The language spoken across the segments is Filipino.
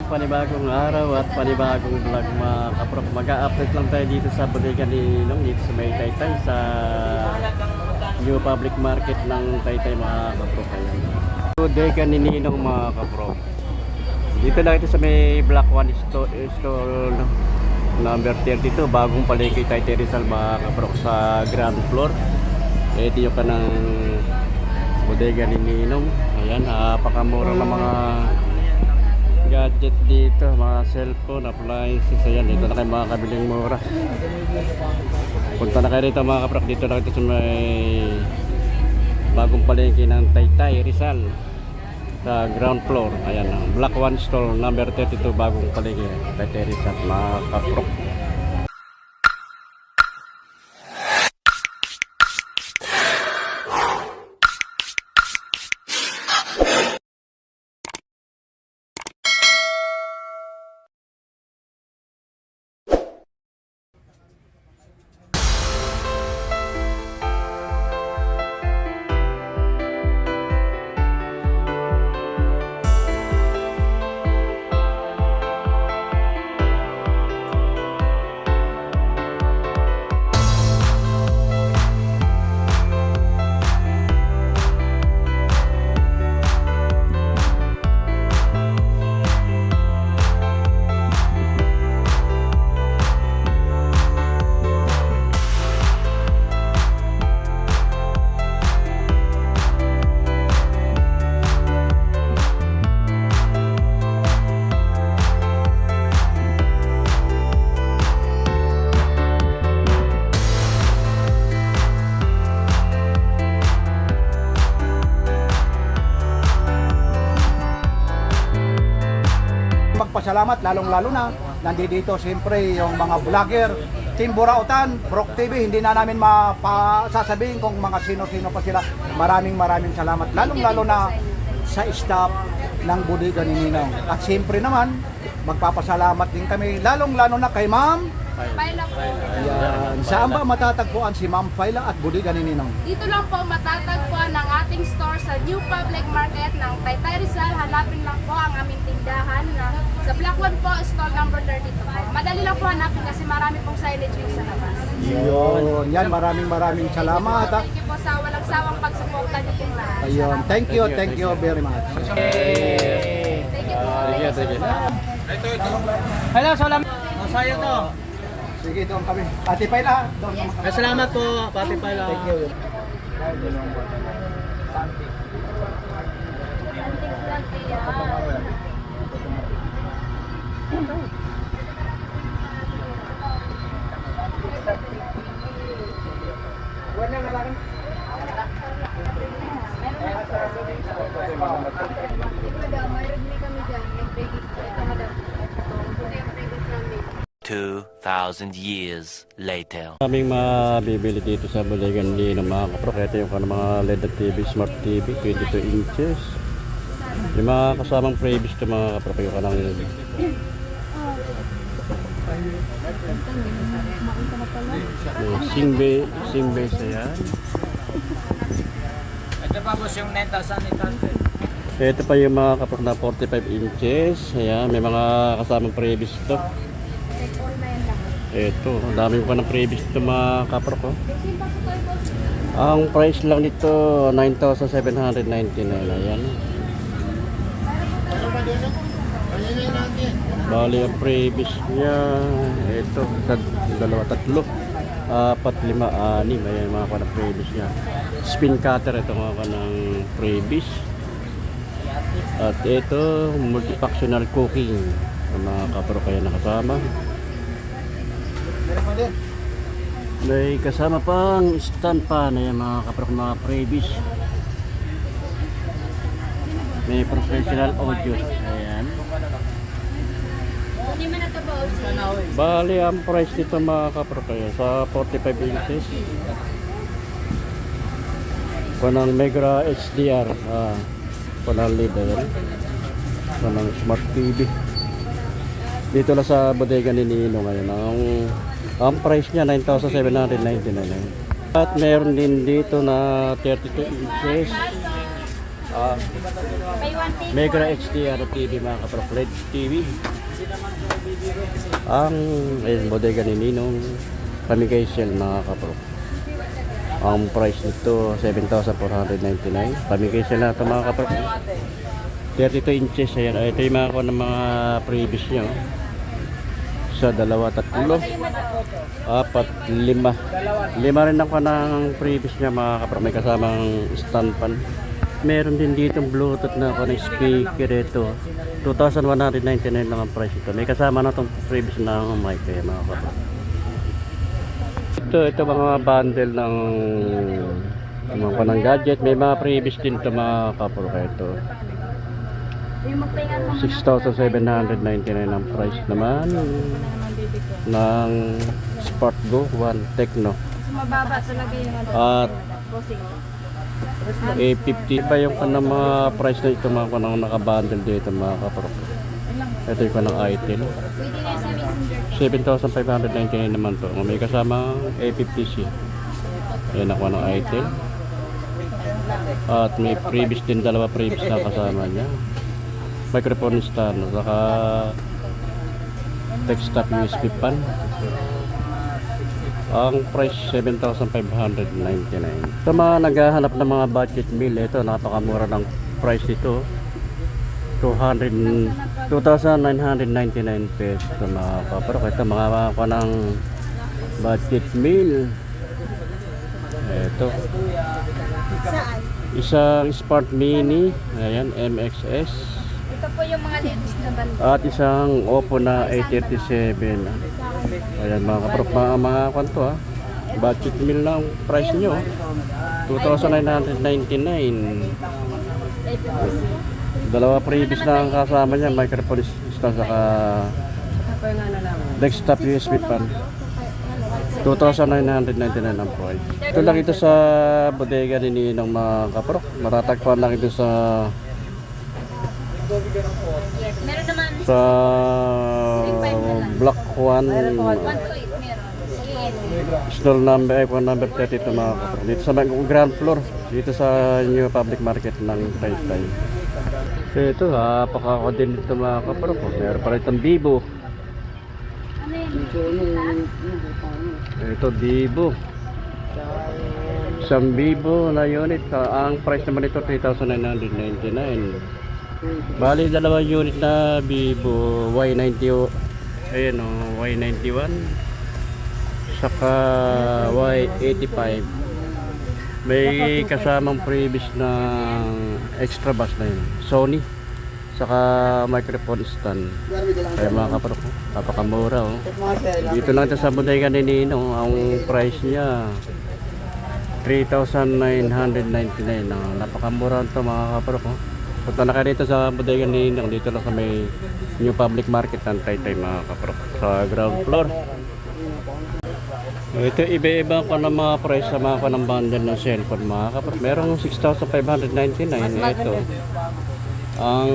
panibagong araw at panibagong vlog mga kaprok. Mag-a-update lang tayo dito sa bodega ni Ninong, dito sa may Taytay, sa New Public Market ng Taytay mga kaprok. Ayan. Bodega ni Ninong mga kaprok. Dito lang ito sa may Block 1 store number 32, bagong palengke Taytay Rizal mga kaprok, sa ground floor. Ito yung kanang bodega ni Ninong. Ayan, napakamura ng mga gadget dito, mga cellphone, appliances. Ayan, dito na kayo makakabiling mura. Punta na kayo rito mga kaprak, dito na ito sa may bagong palengke ng Taytay Rizal sa ground floor. Ayan, Block 1 store number 32, bagong palengke Taytay Rizal mga kaprak. Magpasalamat lalong-lalo na nandito siyempre yung mga vlogger, Team Burautan, Brok TV. Hindi na namin mapasasabihin kung mga sino-sino pa sila. Maraming salamat lalong-lalo na sa staff ng bodega ni Ninong. At siyempre naman magpapasalamat din kami lalong-lalo na kay Ma'am Paila po. Ayan. Saan ba matatagpuan si Ma'am Paila at bodega ni Ninong? Dito lang po matatagpuan ang ating store sa New Public Market ng Taytay Rizal. Hanapin lang po ang aming tindahan na sa Block 1 po, stall number 32 po. Madali lang po hanapin kasi marami pong signage yung sa labas. Yun. Yan, maraming salamat. Thank you po sa walang sawang pagsuporta niyo pong lahat. Ayun. Thank you very much. Thank you po. Hello, salam. Masaya to. Sige, doon kami. Ate Paila, doon naman kami. Salamat po, Pati Pala. Thank you. Mayroon din kami dyan. Yung peggy. Ito madam. Ito yung peggy namin. 2,000 years later. Kaming mabibili dito sa bodega ni Ninong mga kaprok. Ito yung kanang mga LED TV, Smart TV, 22 inches. Yung mga kasamang previous ito mga kaprok, yung kanang sing base yan. Ito pa boss yung 9,000 ito. Ito pa yung mga kaprok na 45 inches. Ayan, may mga kasamang previous ito. Ito, ang dami pa ng previous ito mga kaprok. Ang price lang nito 9,799. Ayan. Bali ang previous niya, ito, dalawa, tatlo, apat, lima, anim. Ayan mga kanang previous niya. Spin cutter, ito mga kanang previous. At ito, multifunctional cooking. Ang mga kaprok kaya nakasama. May kasama pang stand pan. Ayan mga kaprok, mga previous. May professional audio. Ayan. Hindi man ito po. Bali ang price nito mga kaprok kaya sa 45 inches. Kanang Mega HDR. Kanang LED. Ayan. Kanang Smart TV. Dito lang sa bodega ni Ninong ngayon. Ang price niya 9,799. At meron din dito na 32 inches. May 1 take Micro HDR TV mga kaprop, LED TV. Ang bodega ni Ninong Pamigay Sale mga kaprop. Ang price nito 7,499. Pamigay sale na ito mga kaprop. 32 inches. Ayan. Ito yung mga ng mga previous nyo. Sa 2, 3, 4, 5. 5 rin ako ng previous niya mga kaprop. May kasamang stand pan. Meron din dito bluetooth na ako ng speaker ito. 2,199 lang ang price ito. May kasama na itong previous na mic kaya mga kaprop. Ito mga bundle ng mga gadget. May mga previous din ito mga kaprop. Ito 6,799 ang price naman ng Spark Go 1 Tecno. Mababa talaga yung At A50 pa yung kanang mga price na ito mga kanang nakabundle dito mga kaprop. Ito yung kanang item. Pwede na sa Messenger. 7,599 naman to. May kasama A50C. Ayan ako ng item. At may previous din, dalawa previous na kasama niya. Microphone stand, saka desktop USB pan. Ang price 7,599. Sa mga naghahanap ng mga budget meal, ito napakamura ng price ito. 2,999 pesos mga kaprok. Ito mga ng budget meal. Ito. Isang Smart Mini, ayan, MXS. Ito po yung mga latest na bundle. At isang Oppo na A37. Ayan mga kaprop, mga kwanto budget meal na ang price nyo. 2,999. Dalawa previous na ang kasama niya, microphone stand saka desktop USB pan. 2,999 ang price. Ito lang ito sa bodega ni Ninong mga kaprok. Matatagpuan lang ito sa Meron naman sa Block 1 1 to 8 meron. stall number ay phone number 32 mga kaprok. Dito sa ground floor, dito sa New Public Market ng Taytay. So ito napakako din dito mga kaprok. Meron pa rin itong Vivo. Ano yan? Ito Vivo. Isang Vivo na unit. Ang price naman ito 3,999. Bali dalawang unit na Vivo Y90. Ayan o, Y91 saka Y85. May kasamang previous na extra bus na yun, Sony saka microphone stand. Kaya mga kaprok, napakamura oh. Dito lang ito sa bodega ni Ninong. Ang price niya 3,999. Napakamura ito mga kaprok oh. Punta na kayo dito sa bodega ni Ninong. Dito lang sa may New Public Market ng Taytay mga kaprok, sa ground floor. Ito iba-iba ko ng mga price sa mga kanang bundle ng cellphone mga kaprok. Merong 6,599. Ito ang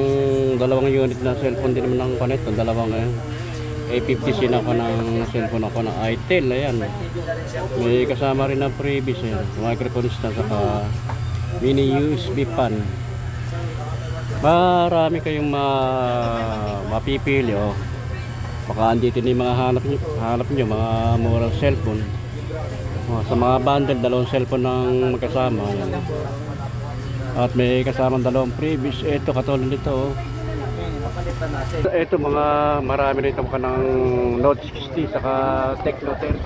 dalawang unit na cellphone din naman ng connect. Dalawang A50C na ako ng cellphone ako ng itel. Ayan, may kasama rin ng previous microphone stand saka mini USB pan. Marami kayong mapipili oh. Baka andito na yung mga hanap nyo mga murang cellphone. Sa mga bundle, dalawang cellphone ng magkasama. Ayan. At may kasamang dalawang previous. Ito katulad nito. Ito mga marami rito ka ng Note 60 saka Tecno 30.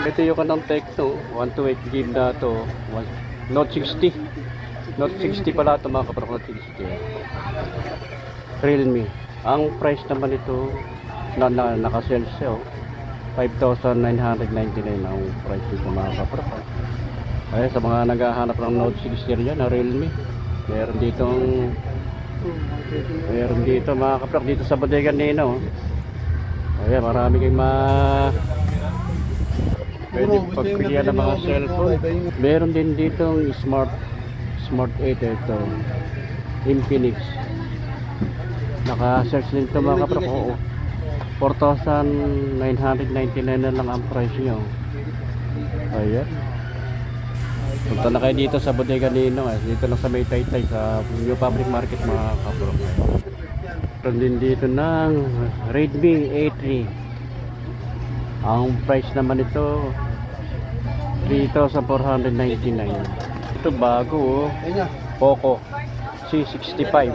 Ito yung kanang Tecno 128 GB na to. Note 60. Note 60 pala ito mga kaprok. Note 60. Realme. Ang price naman ito na naka-sales 5,999 ang price nito mga kaprok. Ay sa mga naghahanap ng Note 60 rin na Realme. Meron dito mga kaprok dito sa bodega Nino. Ayan, marami kayong pwede pagpilihan ng mga cellphone. Meron din dito Smart 8 ito. Infinix. Naka-search din ito mga kaprok. 4,999 na lang ang price nyo. Ayan. Punta na kayo dito sa bodega ni Ninong. Dito lang sa may Taytay sa New Public Market mga kaprok. Meron din dito ng Redmi A3. Ang price naman ito 3,499. Ito bago oh. Poco C65.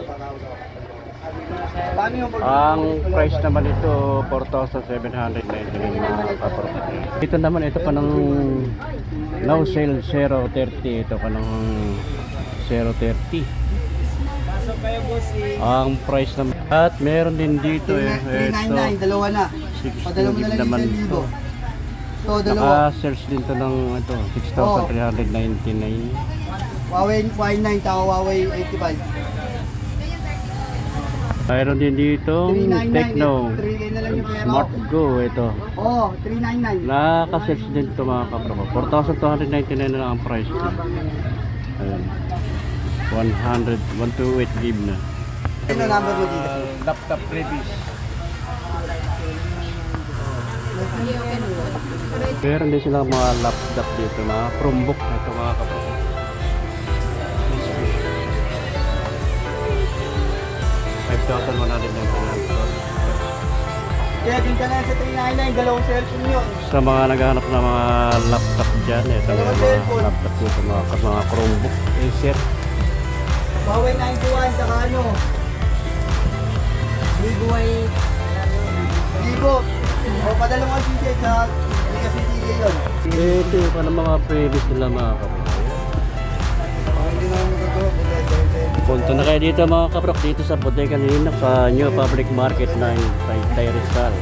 Ang price naman ito 4,799 mga kaprok. Dito naman ito pa ng Now Sale 030. Ito pa ng 030. Ang price naman. At meron din dito ito 399, dalawa na. 6 Padala mo na lang naman yung ito. 1,000. So, dalawa. Naka-search din to ng ito 6,399. Huawei Y9, taka Huawei 85. Mayroon din dito 399. Tecno 3K na lang yung pera. Smart Go ito. Oh, 399. Naka-search din to mga kapro. 4,299 na lang ang price ko. Ayun. 128 gig na. Ano number mo dito? Laptop reviews. Meron din silang mga laptop dito, mga Chromebook ito mga kapro. Kaya din ka na sa 399, dalawang cellphone yun. Sa mga naghahanap ng mga laptop dyan, ito yung mga laptop dito, mga Chromebook, Acer. Huawei 91, saka ano? Vivo Y... Vivo. O, padala mo kasi siya sa... Hindi kasi sige yun. Ito yung parang mga previous nila mga kapro. Hindi naman magagawa. Punta na kayo dito mga kaprok, dito sa bodega ni Ninong sa New Public Market ng Taytay Rizal.